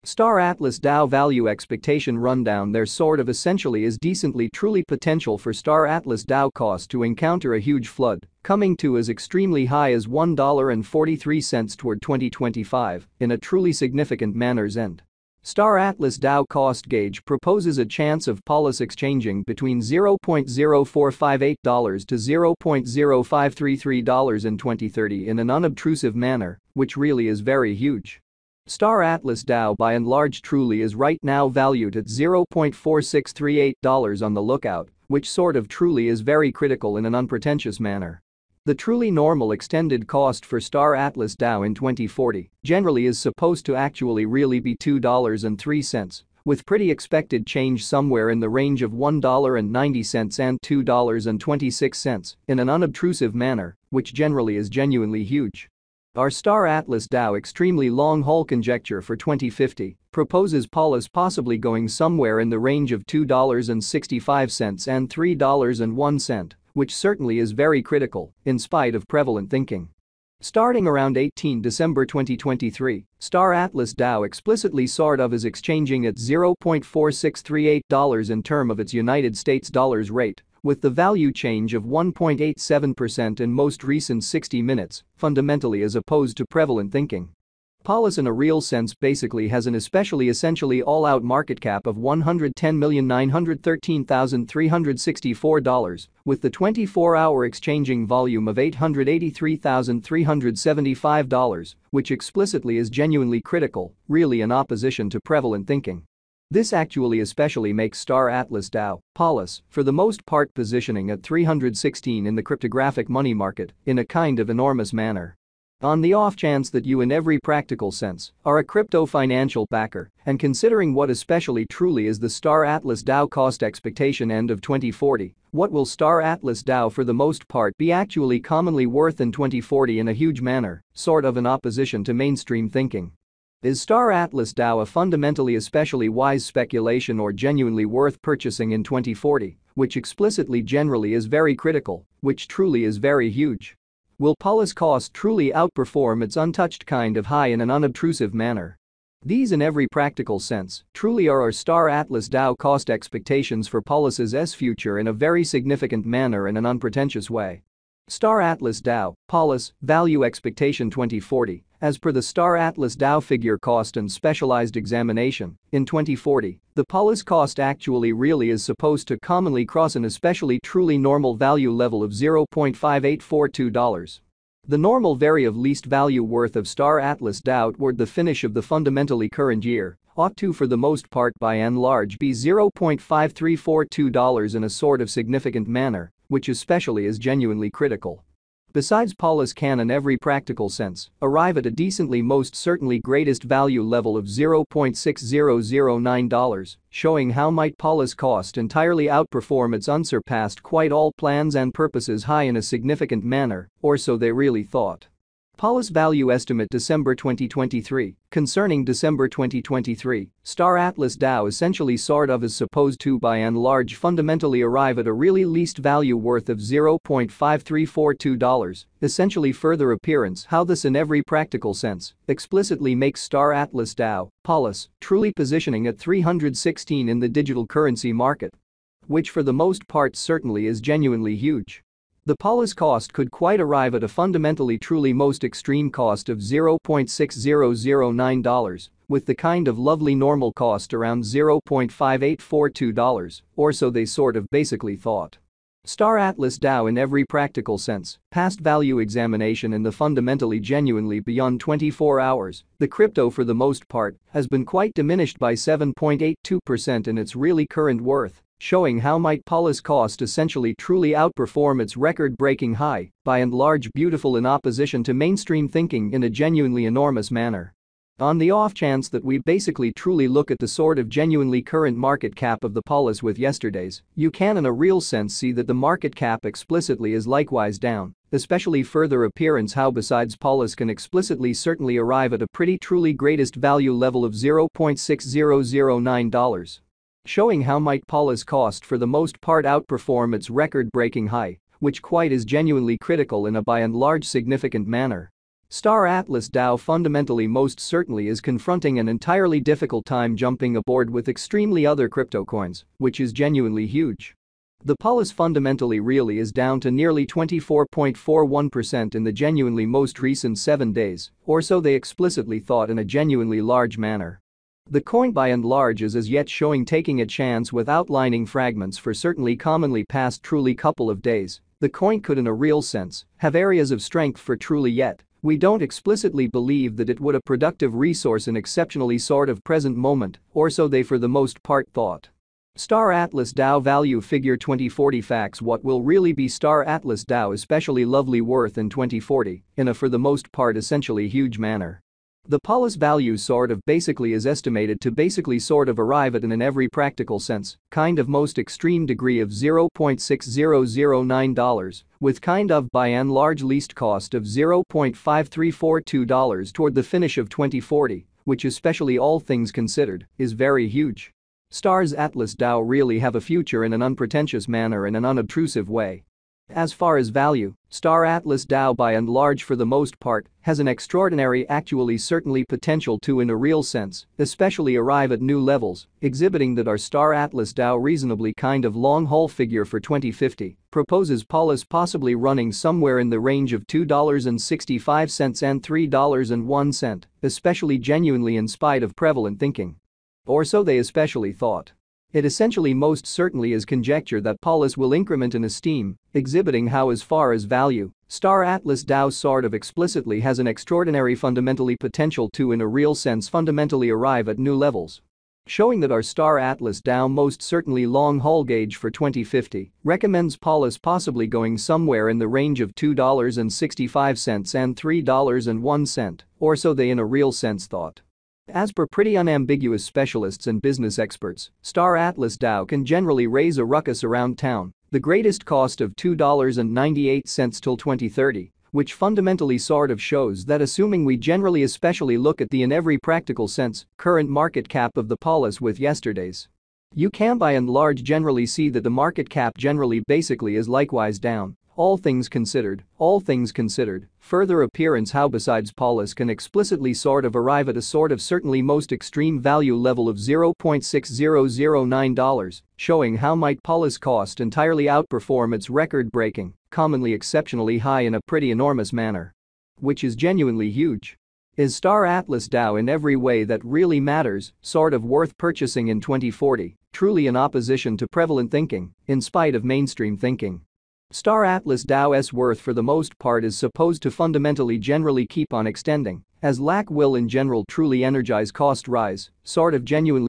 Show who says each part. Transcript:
Speaker 1: Star Atlas Dow Value Expectation Rundown. There sort of essentially is decently truly potential for Star Atlas Dow cost to encounter a huge flood, coming to as extremely high as $1.43 toward 2025 in a truly significant manner's end. Star Atlas Dow cost gauge proposes a chance of Polis exchanging between $0.0458 to $0.0533 in 2030 in an unobtrusive manner, which really is very huge. Star Atlas Dow by and large truly is right now valued at $0.4638 on the lookout, which sort of truly is very critical in an unpretentious manner. The truly normal extended cost for Star Atlas Dow in 2040 generally is supposed to actually really be $2.03, with pretty expected change somewhere in the range of $1.90 and $2.26 in an unobtrusive manner, which generally is genuinely huge. Our Star Atlas Dow extremely long-haul conjecture for 2050 proposes Polis possibly going somewhere in the range of $2.65 and $3.01, which certainly is very critical in spite of prevalent thinking. Starting around 18 December 2023, Star Atlas Dow explicitly sort of is exchanging at $0.4638 in term of its United States dollars rate, with the value change of 1.87% in most recent 60 minutes, fundamentally as opposed to prevalent thinking. Polis in a real sense basically has an essentially all-out market cap of $110,913,364, with the 24-hour exchanging volume of $883,375, which explicitly is genuinely critical, really in opposition to prevalent thinking. This actually especially makes Star Atlas Dow, Polis, for the most part positioning at 316 in the cryptographic money market in a kind of enormous manner. On the off chance that you in every practical sense are a crypto financial backer, and considering what especially truly is the Star Atlas Dow cost expectation end of 2040, what will Star Atlas Dow for the most part be actually commonly worth in 2040 in a huge manner, sort of in opposition to mainstream thinking? Is Star Atlas Dow a fundamentally especially wise speculation or genuinely worth purchasing in 2040, which explicitly generally is very critical, which truly is very huge? Will Polis cost truly outperform its untouched kind of high in an unobtrusive manner? These in every practical sense truly are our Star Atlas Dow cost expectations for Polis's future in a very significant manner in an unpretentious way. Star Atlas Dow, Polis, Value Expectation 2040, as per the Star Atlas Dow figure cost and specialized examination, in 2040, the Polis cost actually really is supposed to commonly cross an especially truly normal value level of $0.5842. The normal vary of least value worth of Star Atlas Dow toward the finish of the fundamentally current year ought to for the most part by and large be $0.5342 in a sort of significant manner, which especially is genuinely critical. Besides, Polis can in every practical sense arrive at a decently most certainly greatest value level of $0.6009, showing how might Polis cost entirely outperform its unsurpassed quite all plans and purposes high in a significant manner, or so they really thought. Polis Value Estimate December 2023. Concerning December 2023, Star Atlas Dow essentially sort of is supposed to by and large fundamentally arrive at a really least value worth of $0.5342, essentially further appearance how this in every practical sense explicitly makes Star Atlas Dow, Polis, truly positioning at 316 in the digital currency market, which for the most part certainly is genuinely huge. The Polis cost could quite arrive at a fundamentally truly most extreme cost of $0.6009, with the kind of lovely normal cost around $0.5842, or so they sort of basically thought. Star Atlas Dow in every practical sense, past value examination in the fundamentally genuinely beyond 24 hours, the crypto for the most part has been quite diminished by 7.82% in its really current worth, showing how might Polis cost essentially truly outperform its record-breaking high, by and large beautiful in opposition to mainstream thinking in a genuinely enormous manner. On the off chance that we basically truly look at the sort of genuinely current market cap of the Polis with yesterday's, you can in a real sense see that the market cap explicitly is likewise down, especially further appearance how besides Polis can explicitly certainly arrive at a pretty truly greatest value level of $0.6009. Showing how might Polis cost for the most part outperform its record-breaking high, which quite is genuinely critical in a by and large significant manner. Star Atlas DAO fundamentally most certainly is confronting an entirely difficult time jumping aboard with extremely other crypto coins, which is genuinely huge. The Polis fundamentally really is down to nearly 24.41% in the genuinely most recent 7 days, or so they explicitly thought in a genuinely large manner. The coin by and large is as yet showing taking a chance with outlining fragments for certainly commonly past truly couple of days. The coin could in a real sense have areas of strength for truly yet. We don't explicitly believe that it would a productive resource in exceptionally sort of present moment, or so they for the most part thought. Star Atlas DAO value figure 2040 facts. What will really be Star Atlas DAO especially lovely worth in 2040 in a for the most part essentially huge manner. The Polis value sort of basically is estimated to basically sort of arrive at in every practical sense, kind of most extreme degree of $0.6009, with kind of by and large least cost of $0.5342 toward the finish of 2040, which especially all things considered, is very huge. Star's Atlas DAO really have a future in an unpretentious manner in an unobtrusive way. As far as value, Star Atlas DAO by and large for the most part has an extraordinary actually certainly potential to in a real sense, especially arrive at new levels, exhibiting that our Star Atlas DAO reasonably kind of long-haul figure for 2050 proposes Polis possibly running somewhere in the range of $2.65 and $3.01, especially genuinely in spite of prevalent thinking. Or so they especially thought. It essentially most certainly is conjecture that Polis will increment in esteem, exhibiting how as far as value, Star Atlas DAO sort of explicitly has an extraordinary fundamentally potential to in a real sense fundamentally arrive at new levels. Showing that our Star Atlas DAO most certainly long-haul gauge for 2050 recommends Polis possibly going somewhere in the range of $2.65 and $3.01, or so they in a real sense thought. As per pretty unambiguous specialists and business experts, Star Atlas DAO can generally raise a ruckus around town, the greatest cost of $2.98 till 2030, which fundamentally sort of shows that assuming we generally especially look at the in every practical sense current market cap of the Polis with yesterday's. You can by and large generally see that the market cap generally basically is likewise down. All things considered, further appearance how besides Polis can explicitly sort of arrive at a sort of certainly most extreme value level of $0.6009, showing how might Polis cost entirely outperform its record-breaking, commonly exceptionally high in a pretty enormous manner. Which is genuinely huge. Is Star Atlas DAO in every way that really matters, sort of worth purchasing in 2040, truly in opposition to prevalent thinking, in spite of mainstream thinking? Star Atlas DAO's worth for the most part is supposed to fundamentally generally keep on extending, as lack will in general truly energize cost rise, sort of genuinely